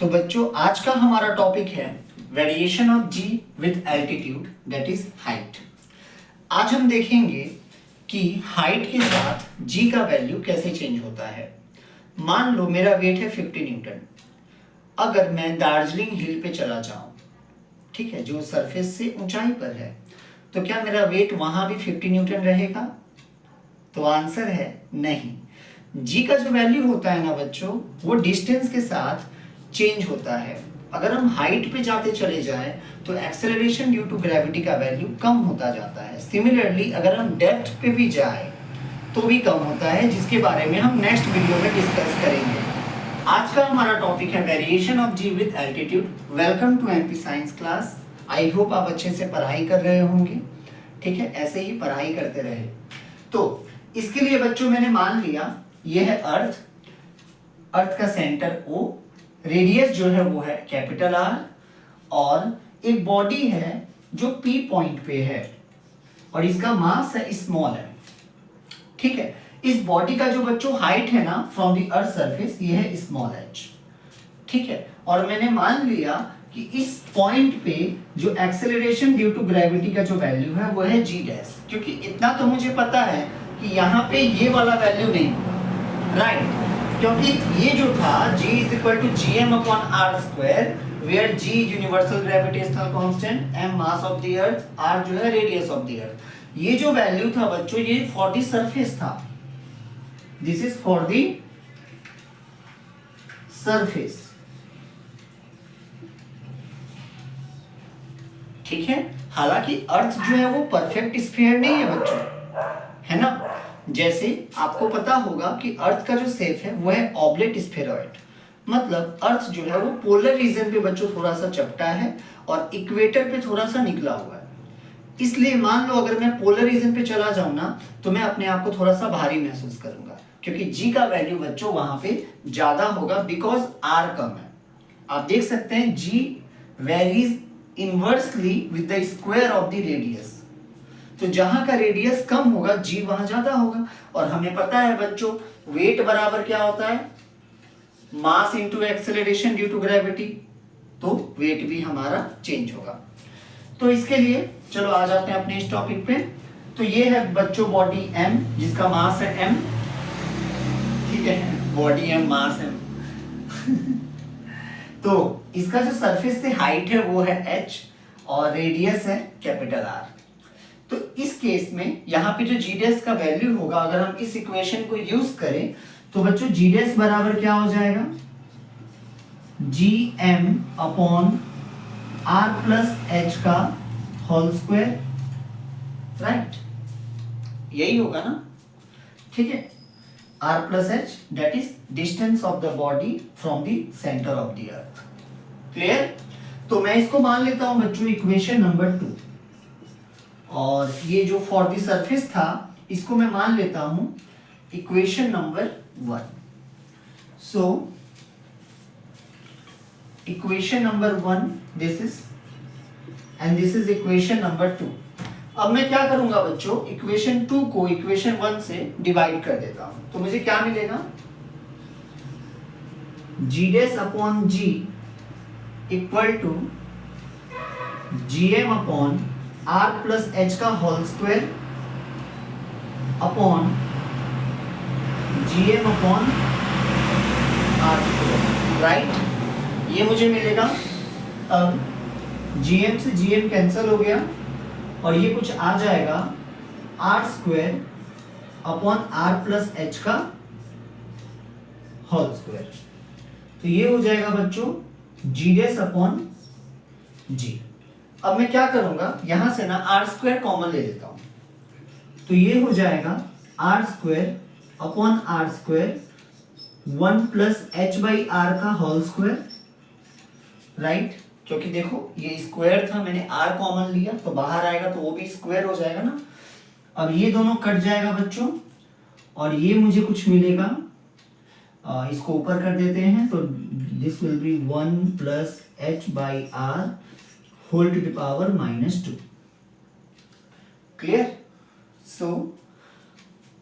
तो बच्चों आज का हमारा टॉपिक है variation of G with altitude that is height. आज हम देखेंगे कि हाइट के साथ जी का वैल्यू कैसे चेंज होता है। मान लो मेरा वेट है 50 न्यूटन। अगर मैं दार्जिलिंग हिल पे चला जाऊं, ठीक है, जो सरफेस से ऊंचाई पर है, तो क्या मेरा वेट वहां भी 50 न्यूटन रहेगा? तो आंसर है नहीं। जी का जो वैल्यू होता है ना बच्चों, वो डिस्टेंस के साथ चेंज होता है। अगर हम हाइट पे जाते चले जाए तो एक्सेलरेशन ड्यू टू ग्रेविटी का वैल्यू कम होता जाता है। सिमिलरली अगर हम डेप्थ पे भी जाए तो भी कम होता है, जिसके बारे में हम नेक्स्ट वीडियो में डिस्कस करेंगे। आज का हमारा टॉपिक है variation of G with altitude. Welcome to MP science class. I hope आप अच्छे से पढ़ाई कर रहे होंगे, ठीक है, ऐसे ही पढ़ाई करते रहे। तो इसके लिए बच्चों मैंने मान लिया ये है अर्थ, अर्थ का सेंटर O, रेडियस जो है वो है कैपिटल R, और एक बॉडी है जो P पॉइंट पे है और इसका मास है स्मॉल है, ठीक है। इस बॉडी का जो बच्चों हाइट है ना फ्रॉम द अर्थ सरफेस, ये है स्मॉल h, ठीक है। और मैंने मान लिया कि इस पॉइंट पे जो एक्सेलरेशन ड्यू टू ग्रेविटी का जो वैल्यू है वो है g डैश, क्योंकि इतना तो मुझे पता है कि यहाँ पे ये वाला वैल्यू नहीं होगा, राइट। क्योंकि ये जो था g is equal to gm upon r square, where g universal gravitational constant, m mass of the earth, r जो है रेडियस ऑफ द अर्थ। ये जो वैल्यू था बच्चों ये फॉर द सरफेस था, this is for the surface, ठीक है। हालांकि अर्थ जो है वो परफेक्ट स्फीयर नहीं है बच्चों, है ना। जैसे आपको पता होगा कि अर्थ का जो शेप है वो है ऑब्लेट स्फेरॉइड, मतलब अर्थ जो है वो पोलर रीजन पे बच्चों थोड़ा सा चपटा है और इक्वेटर पे थोड़ा सा निकला हुआ है। इसलिए मान लो अगर मैं पोलर रीजन पे चला जाऊं ना तो मैं अपने आप को थोड़ा सा भारी महसूस करूंगा, क्योंकि जी का वैल्यू बच्चों वहां पे ज्यादा होगा बिकॉज आर कम है। आप देख सकते हैं g varies inversely with the square of the radius, तो जहां का रेडियस कम होगा जी वहां ज्यादा होगा। और हमें पता है बच्चों वेट बराबर क्या होता है, mass into acceleration due to gravity, तो वेट भी हमारा चेंज होगा। तो इसके लिए चलो आ जाते हैं अपने इस टॉपिक पे। तो ये है बच्चों बॉडी m जिसका मास है m, ठीक है, बॉडी m मास m तो इसका जो सरफेस से हाइट है वो है h और रेडियस है कैपिटल R। तो इस केस में यहाँ पे जो जी डैश का वैल्यू होगा, अगर हम इस इक्वेशन को यूज करें तो बच्चों जी डैश बराबर क्या हो जाएगा, G M upon R plus H का होल स्क्वायर, राइट, यही होगा ना, ठीक है। R plus H that is distance of the body from the centre of the earth, clear. तो मैं इसको मान लेता हूं बच्चों इक्वेशन नंबर 2, और ये जो फॉर द सरफेस था इसको मैं मान लेता हूं equation number 1। So equation number 1 this is, and this is equation number 2। अब मैं क्या करूंगा बच्चों, इक्वेशन 2 को इक्वेशन 1 से डिवाइड कर देता हूं, तो मुझे क्या मिलेगा, g dash upon g equal to GM upon R plus H का whole square upon GM upon R square, right. ये मुझे मिलेगा। अब जीएम से जीएम कैंसिल हो गया और ये कुछ आ जाएगा R square upon R plus H का होल स्क्वायर, तो ये हो जाएगा बच्चों जी डैश अपॉन जी। अब मैं क्या करूंगा, यहां से ना आर स्क्वायर कॉमन ले लेता हूं, तो ये हो जाएगा R square upon R square 1 plus H by R का होल स्क्वायर, राइट। क्योंकि देखो ये स्क्वायर था, मैंने आर कॉमन लिया तो बाहर आएगा तो वो भी स्क्वायर हो जाएगा ना। अब ये दोनों कट जाएगा बच्चों और ये मुझे कुछ मिलेगा, इसको ऊपर कर देते हैं, तो this will be 1 plus H by R whole to the power -2, clear. So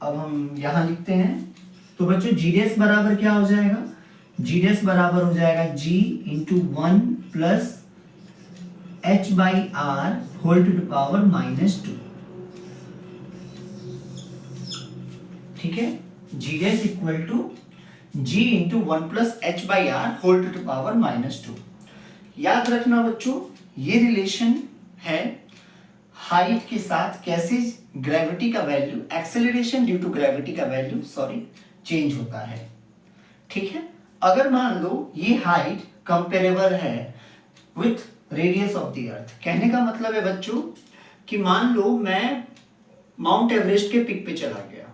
अब हम यहां लिखते हैं, तो बच्चों जी डैश बराबर क्या हो जाएगा, जी डैश बराबर हो जाएगा g into 1 plus H by R whole to the power -2। ठीक है, g dash equal to g into 1 plus H by R whole to the power -2। याद रखना बच्चों, ये रिलेशन है हाइट के साथ कैसे ग्रेविटी का value, acceleration due to gravity का वैल्यू चेंज होता है। ठीक है, अगर मान लो ये हाइट कंपेरेबल है with radius of the earth, कहने का मतलब है बच्चों कि मान लो मैं माउंट एवरेस्ट के पिक पे चला गया,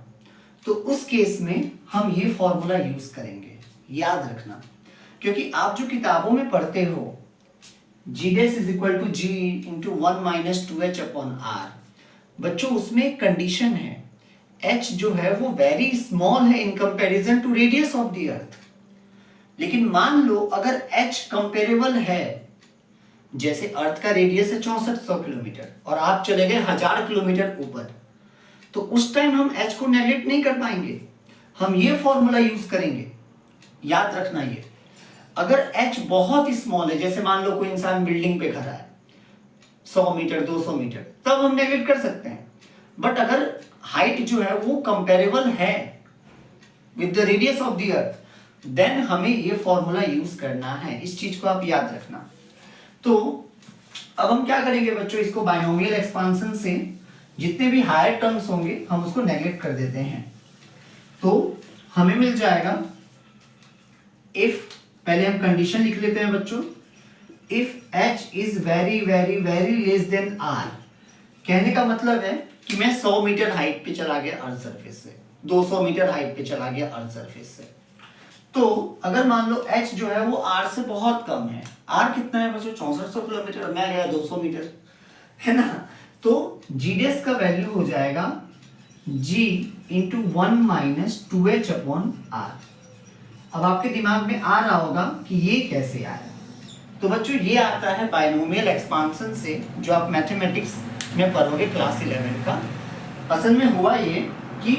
तो उस केस में हम ये फॉर्मूला यूज करेंगे, याद रखना। क्योंकि आप जो किताबों में पढ़ते हो g dash is equal to g into 1 minus 2h upon R, बच्चों उसमें एक कंडीशन है, h जो है वो वेरी स्मॉल है in comparison to radius of the earth. लेकिन मान लो अगर h कंपेरेबल है, जैसे अर्थ का रेडियस है 6400 किलोमीटर और आप चले गए 1000 किलोमीटर ऊपर, तो उस टाइम हम h को नेगलेक्ट नहीं कर पाएंगे, हम ये फॉर्मूला यूज करेंगे। याद रखना ये, अगर h बहुत ही स्मॉल है, जैसे मान लो कोई इंसान बिल्डिंग पे खड़ा है 100 मीटर 200 मीटर, तब हम नेगलेक्ट कर सकते हैं। बट अगर हाइट जो है वो कंपेरेबल है with the radius of the earth, then हमें ये फॉर्मूला यूज करना है। इस चीज को आप याद रखना। तो अब हम क्या करेंगे बच्चों, इसको बायनोमियल एक्सपांशन से जितने भी हायर टर्म्स होंगे हम उसको नेगलेक्ट कर देते हैं। तो हमें मिल जाएगा, इफ, पहले हम कंडीशन लिख लेते हैं बच्चों, if h is very very very less than r, कहने का मतलब है कि मैं 100 मीटर हाइट पे चला गया अर्थ सरफेस से, 200 मीटर हाइट पे चला गया अर्थ सरफेस से, तो अगर मान लो h जो है वो r से बहुत कम है, r कितना है बच्चों 6400 किलोमीटर, मैं गया 200 मीटर, है ना, तो जी डैश का वैल्यू हो जाएगा g into 1 minus 2h upon r। अब आपके दिमाग में आ रहा होगा कि ये कैसे आया, तो बच्चों ये आता है बायनोमियल एक्सपांशन से, जो आप मैथमेटिक्स में पढ़ोगे क्लास 11 का। असल में हुआ ये कि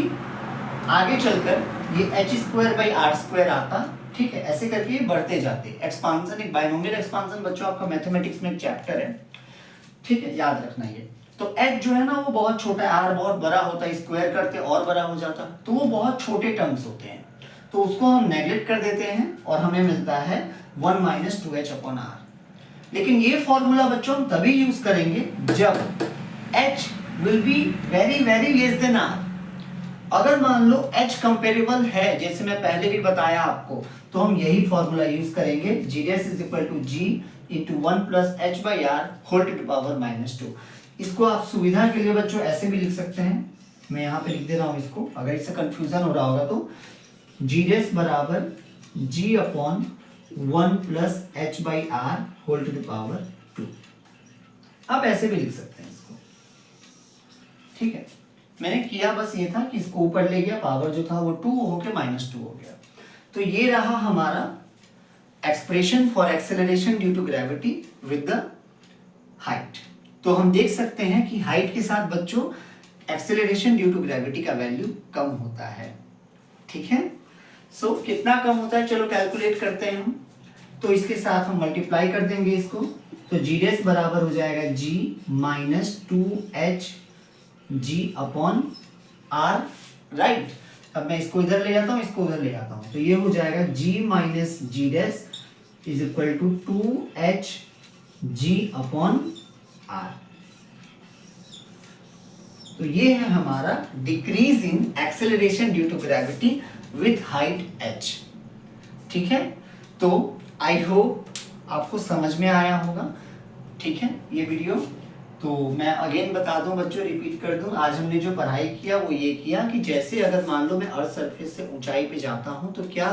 आगे चलकर ये h² आता, ठीक है, ऐसे करके ये बढ़ते जाते। एक्सपांशन, एक बायनोमियल एक्सपांशन बच्चों आपका मैथमेटिक्स में एक चैप्टर है, ठीक है, याद रखना ये। तो h जो है ना वो बहुत छोटा है, r बहुत बड़ा होता है, स्क्वायर करते और बड़ा हो जाता, तो वो बहुत छोटे टर्म्स होते हैं, तो उसको हम नेगलेक्ट कर देते हैं और हमें मिलता है 1 माइनस 2h अपॉन r। लेकिन ये फॉर्मूला बच्चों हम तभी यूज करेंगे जब h will be very very less than r। अगर मान लो h कंपेरेबल है, जैसे मैं पहले भी बताया आपको, तो हम यही फॉर्मूला यूज करेंगे, g dash is equal to g into 1 plus H by R whole to the power -2। इसको आप सुविधा के लिए बच्चों ऐसे भी लिख सकते हैं, मैं यहाँ पे लिख दे रहा हूँ इसको, अगर इससे कंफ्यूजन हो रहा होगा तो जी डैश बराबर g upon 1 plus H by R whole to the power 2। आप ऐसे भी लिख सकते हैं इसको, ठीक है। मैंने किया बस ये था कि इसको ऊपर ले गया, पावर जो था वो 2 होके -2 हो गया। तो ये रहा हमारा expression for acceleration due to gravity with the height. तो हम देख सकते हैं कि हाइट के साथ बच्चों एक्सेलरेशन ड्यू टू ग्रेविटी का वैल्यू कम होता है, ठीक है। सो कितना कम होता है, चलो कैलकुलेट करते हैं हम। तो इसके साथ हम मल्टीप्लाई कर देंगे इसको, तो जी डैश बराबर हो जाएगा g minus 2h g upon r, right. अब मैं इसको इधर ले जाता हूँ, इसको उधर ले जाता हूँ, तो ये हो जाएगा g minus G dash is equal to 2h g upon r। तो ये है हमारा decrease in acceleration due to gravity with height h, ठीक है। तो आई होप आपको समझ में आया होगा, ठीक है, ये वीडियो। तो मैं अगेन बता दूं बच्चों, रिपीट कर दूं, आज हमने जो पढ़ाई किया वो ये किया कि जैसे अगर मान लो मैं अर्थ सरफेस से ऊंचाई पे जाता हूं तो क्या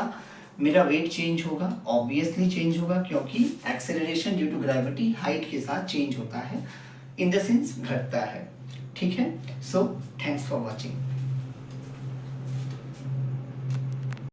मेरा वेट चेंज होगा, ऑब्वियसली चेंज होगा, क्योंकि acceleration due to gravity height के साथ चेंज होता है, इन द सेंस घटता है, ठीक है। So thanks for watching.